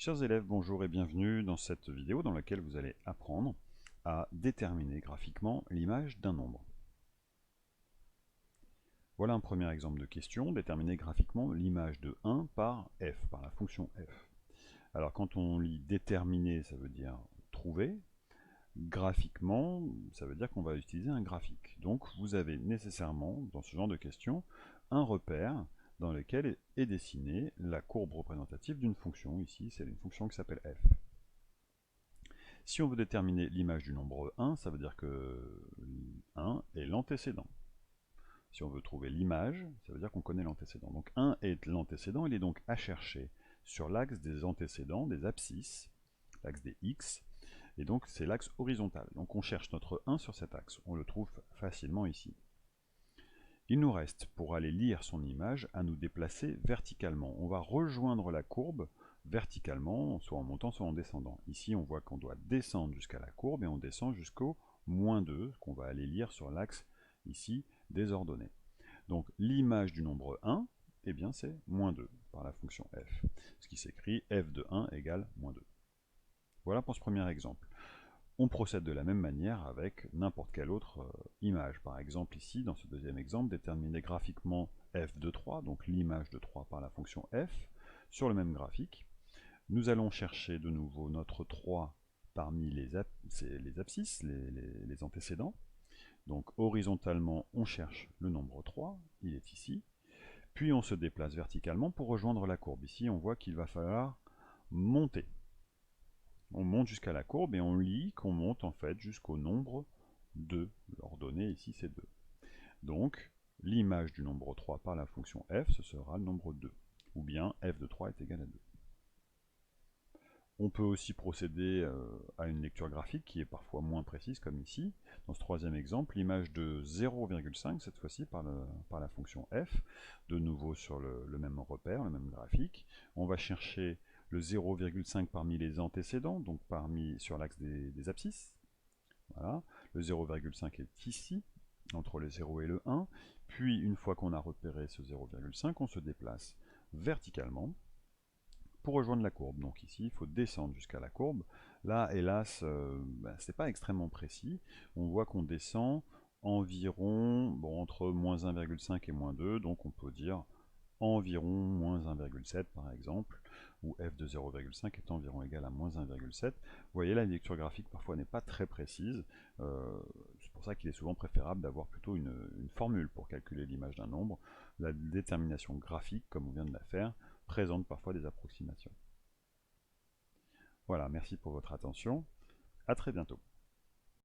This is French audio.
Chers élèves, bonjour et bienvenue dans cette vidéo dans laquelle vous allez apprendre à déterminer graphiquement l'image d'un nombre. Voilà un premier exemple de question, déterminer graphiquement l'image de 1 par f, par la fonction f. Alors quand on lit déterminer, ça veut dire trouver. Graphiquement, ça veut dire qu'on va utiliser un graphique. Donc vous avez nécessairement, dans ce genre de question, un repère dans lequel est dessinée la courbe représentative d'une fonction. Ici, c'est une fonction qui s'appelle f. Si on veut déterminer l'image du nombre 1, ça veut dire que 1 est l'antécédent. Si on veut trouver l'image, ça veut dire qu'on connaît l'antécédent. Donc 1 est l'antécédent, il est donc à chercher sur l'axe des antécédents, des abscisses, l'axe des x, et donc c'est l'axe horizontal. Donc on cherche notre 1 sur cet axe, on le trouve facilement ici. Il nous reste, pour aller lire son image, à nous déplacer verticalement. On va rejoindre la courbe verticalement, soit en montant, soit en descendant. Ici, on voit qu'on doit descendre jusqu'à la courbe et on descend jusqu'au -2, qu'on va aller lire sur l'axe ici des ordonnées. Donc l'image du nombre 1, eh bien c'est -2 par la fonction f, ce qui s'écrit f de 1 égale -2. Voilà pour ce premier exemple. On procède de la même manière avec n'importe quelle autre image. Par exemple ici, dans ce deuxième exemple, déterminer graphiquement f de 3, donc l'image de 3 par la fonction f, sur le même graphique. Nous allons chercher de nouveau notre 3 parmi les abscisses, les antécédents. Donc horizontalement, on cherche le nombre 3, il est ici. Puis on se déplace verticalement pour rejoindre la courbe. Ici, on voit qu'il va falloir monter. On monte jusqu'à la courbe et on lit qu'on monte en fait jusqu'au nombre 2. L'ordonnée ici c'est 2. Donc l'image du nombre 3 par la fonction f, ce sera le nombre 2. Ou bien f de 3 est égal à 2. On peut aussi procéder à une lecture graphique qui est parfois moins précise, comme ici. Dans ce troisième exemple, l'image de 0,5, cette fois-ci par la fonction f, de nouveau sur le même repère, le même graphique. On va chercher le 0,5 parmi les antécédents, donc sur l'axe des abscisses. Voilà. Le 0,5 est ici, entre le 0 et le 1. Puis, une fois qu'on a repéré ce 0,5, on se déplace verticalement pour rejoindre la courbe. Donc ici, il faut descendre jusqu'à la courbe. Là, hélas, c'est pas extrêmement précis. On voit qu'on descend environ entre -1,5 et -2, donc on peut dire environ -1,7 par exemple, où f de 0,5 est environ égal à -1,7. Vous voyez, la lecture graphique parfois n'est pas très précise. C'est pour ça qu'il est souvent préférable d'avoir plutôt une formule pour calculer l'image d'un nombre. La détermination graphique, comme on vient de la faire, présente parfois des approximations. Voilà, merci pour votre attention. À très bientôt.